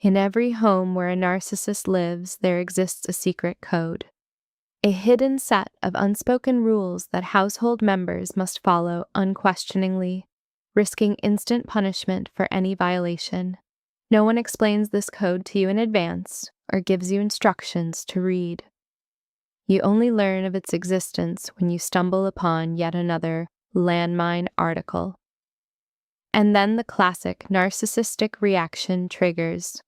In every home where a narcissist lives, there exists a secret code, a hidden set of unspoken rules that household members must follow unquestioningly, risking instant punishment for any violation. No one explains this code to you in advance or gives you instructions to read. You only learn of its existence when you stumble upon yet another landmine article. And then the classic narcissistic reaction triggers: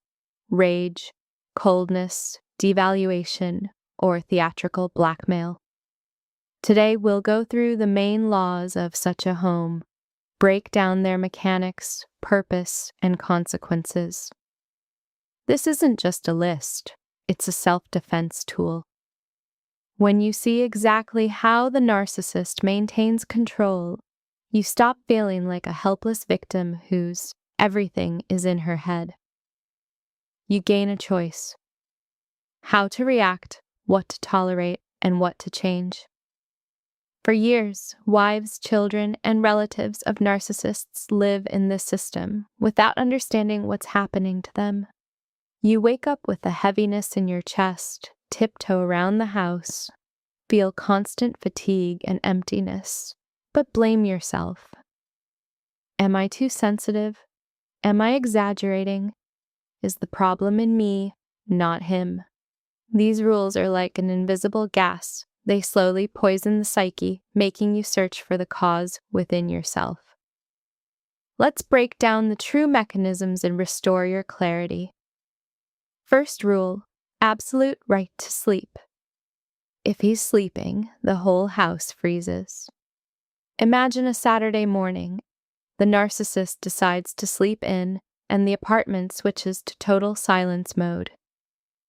rage, coldness, devaluation, or theatrical blackmail. Today we'll go through the main laws of such a home, break down their mechanics, purpose, and consequences. This isn't just a list, it's a self-defense tool. When you see exactly how the narcissist maintains control, you stop feeling like a helpless victim whose everything is in her head. You gain a choice: how to react, what to tolerate, and what to change. For years, wives, children, and relatives of narcissists live in this system without understanding what's happening to them. You wake up with a heaviness in your chest, tiptoe around the house, feel constant fatigue and emptiness, but blame yourself. Am I too sensitive? Am I exaggerating? Is the problem in me, not him? These rules are like an invisible gas. They slowly poison the psyche, making you search for the cause within yourself. Let's break down the true mechanisms and restore your clarity. First rule: absolute right to sleep. If he's sleeping, the whole house freezes. Imagine a Saturday morning. The narcissist decides to sleep in, and the apartment switches to total silence mode.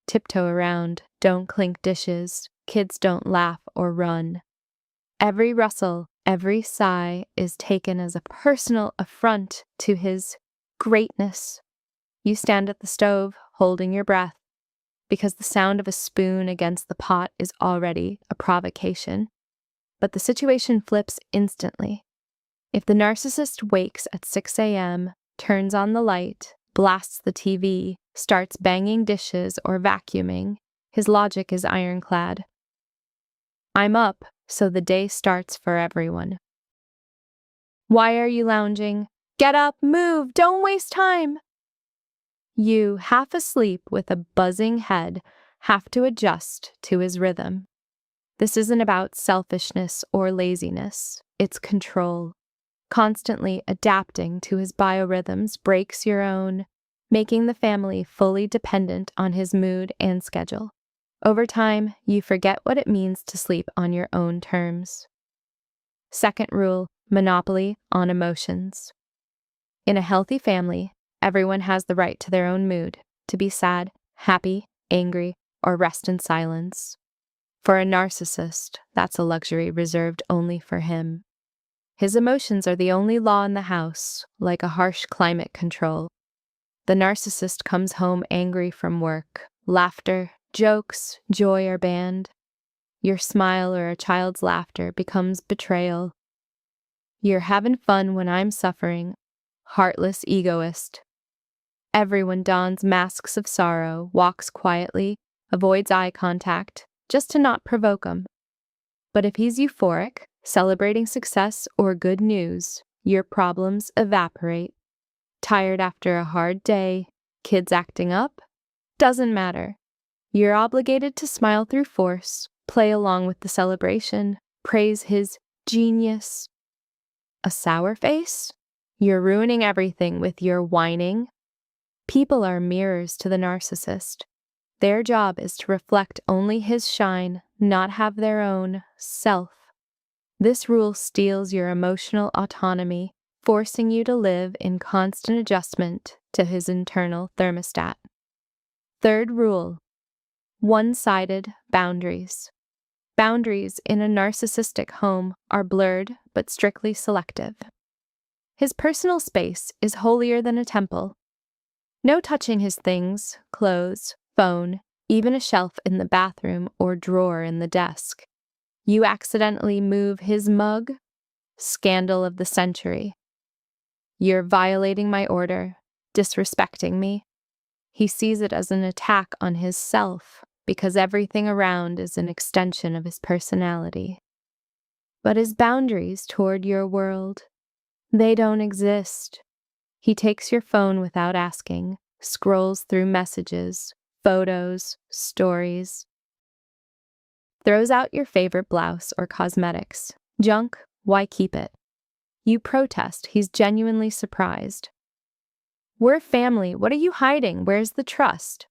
Tiptoe around, don't clink dishes, kids don't laugh or run. Every rustle, every sigh is taken as a personal affront to his greatness. You stand at the stove, holding your breath, because the sound of a spoon against the pot is already a provocation. But the situation flips instantly. If the narcissist wakes at 6 a.m., turns on the light, blasts the TV, starts banging dishes or vacuuming, his logic is ironclad. I'm up, so the day starts for everyone. Why are you lounging? Get up, move, don't waste time! You, half asleep with a buzzing head, have to adjust to his rhythm. This isn't about selfishness or laziness, it's control. Constantly adapting to his biorhythms breaks your own, making the family fully dependent on his mood and schedule. Over time, you forget what it means to sleep on your own terms. Second rule: monopoly on emotions. In a healthy family, everyone has the right to their own mood, to be sad, happy, angry, or rest in silence. For a narcissist, that's a luxury reserved only for him. His emotions are the only law in the house, like a harsh climate control. The narcissist comes home angry from work. Laughter, jokes, joy are banned. Your smile or a child's laughter becomes betrayal. You're having fun when I'm suffering. Heartless egoist. Everyone dons masks of sorrow, walks quietly, avoids eye contact, just to not provoke him. But if he's euphoric, celebrating success or good news, your problems evaporate. Tired after a hard day, kids acting up? Doesn't matter. You're obligated to smile through force, play along with the celebration, praise his genius. A sour face? You're ruining everything with your whining. People are mirrors to the narcissist. Their job is to reflect only his shine, not have their own self. This rule steals your emotional autonomy, forcing you to live in constant adjustment to his internal thermostat. Third rule: one-sided boundaries. Boundaries in a narcissistic home are blurred but strictly selective. His personal space is holier than a temple. No touching his things, clothes, phone, even a shelf in the bathroom or drawer in the desk. You accidentally move his mug? Scandal of the century. You're violating my order, disrespecting me. He sees it as an attack on his self because everything around is an extension of his personality. But his boundaries toward your world, they don't exist. He takes your phone without asking, scrolls through messages, photos, stories, throws out your favorite blouse or cosmetics. Junk, why keep it? You protest, he's genuinely surprised. We're family, what are you hiding? Where's the trust?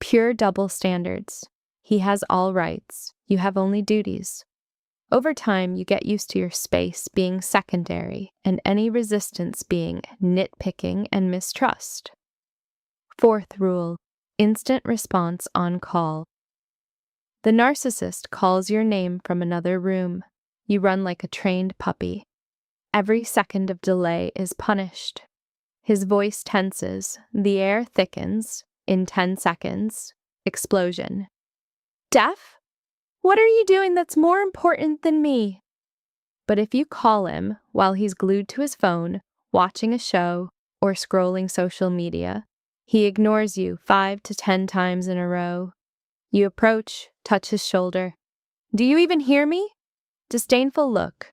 Pure double standards. He has all rights, you have only duties. Over time, you get used to your space being secondary and any resistance being nitpicking and mistrust. Fourth rule, instant response on call. The narcissist calls your name from another room. You run like a trained puppy. Every second of delay is punished. His voice tenses, the air thickens. In 10 seconds, explosion. Deaf? What are you doing that's more important than me? But if you call him while he's glued to his phone, watching a show, or scrolling social media, he ignores you 5 to 10 times in a row. You approach, touch his shoulder. Do you even hear me? Disdainful look.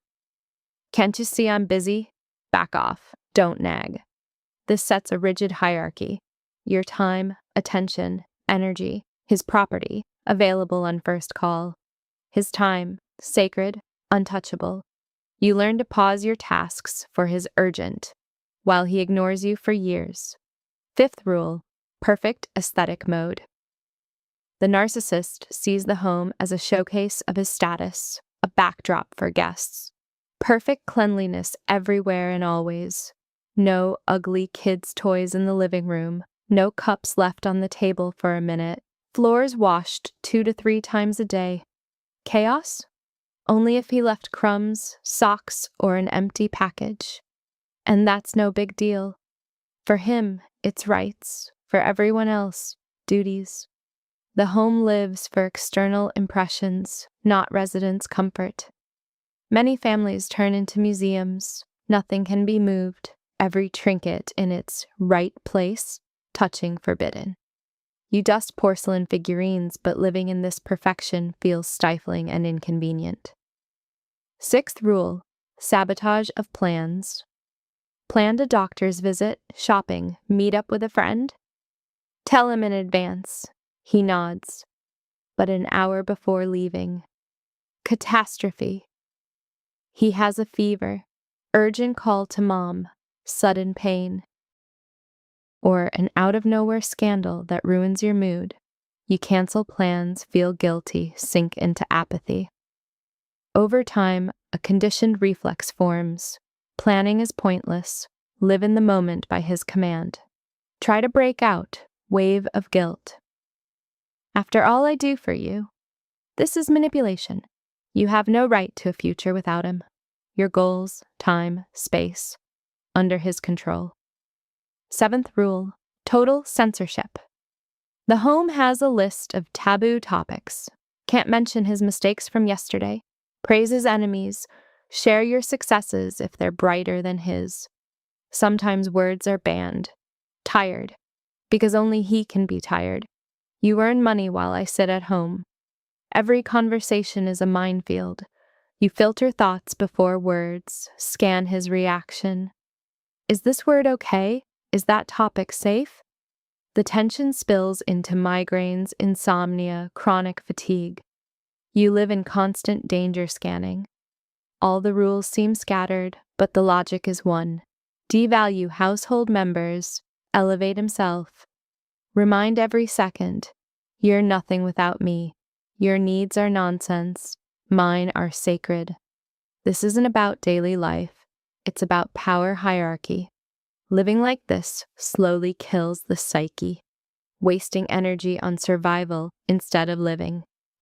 Can't you see I'm busy? Back off. Don't nag. This sets a rigid hierarchy. Your time, attention, energy, his property, available on first call. His time, sacred, untouchable. You learn to pause your tasks for his urgent, while he ignores you for years. Fifth rule, perfect aesthetic mode. The narcissist sees the home as a showcase of his status, a backdrop for guests. Perfect cleanliness everywhere and always. No ugly kids' toys in the living room. No cups left on the table for a minute. Floors washed 2 to 3 times a day. Chaos? Only if he left crumbs, socks, or an empty package. And that's no big deal. For him, it's rights. For everyone else, duties. The home lives for external impressions, not residence comfort. Many families turn into museums. Nothing can be moved. Every trinket in its right place. Touching forbidden. You dust porcelain figurines, but living in this perfection feels stifling and inconvenient. Sixth rule, sabotage of plans. Planned a doctor's visit, shopping, meet up with a friend? Tell him in advance. He nods. But an hour before leaving. Catastrophe. He has a fever. Urgent call to mom. Sudden pain. Or an out-of-nowhere scandal that ruins your mood. You cancel plans, feel guilty, sink into apathy. Over time, a conditioned reflex forms. Planning is pointless. Live in the moment by his command. Try to break out. Wave of guilt. After all I do for you. This is manipulation. You have no right to a future without him. Your goals, time, space. Under his control. Seventh rule, total censorship. The home has a list of taboo topics. Can't mention his mistakes from yesterday. Praise his enemies. Share your successes if they're brighter than his. Sometimes words are banned. Tired. Because only he can be tired. You earn money while I sit at home. Every conversation is a minefield. You filter thoughts before words. Scan his reaction. Is this word okay? Is that topic safe? The tension spills into migraines, insomnia, chronic fatigue. You live in constant danger scanning. All the rules seem scattered, but the logic is one. Devalue household members, elevate himself. Remind every second, you're nothing without me. Your needs are nonsense. Mine are sacred. This isn't about daily life. It's about power hierarchy. Living like this slowly kills the psyche, wasting energy on survival instead of living.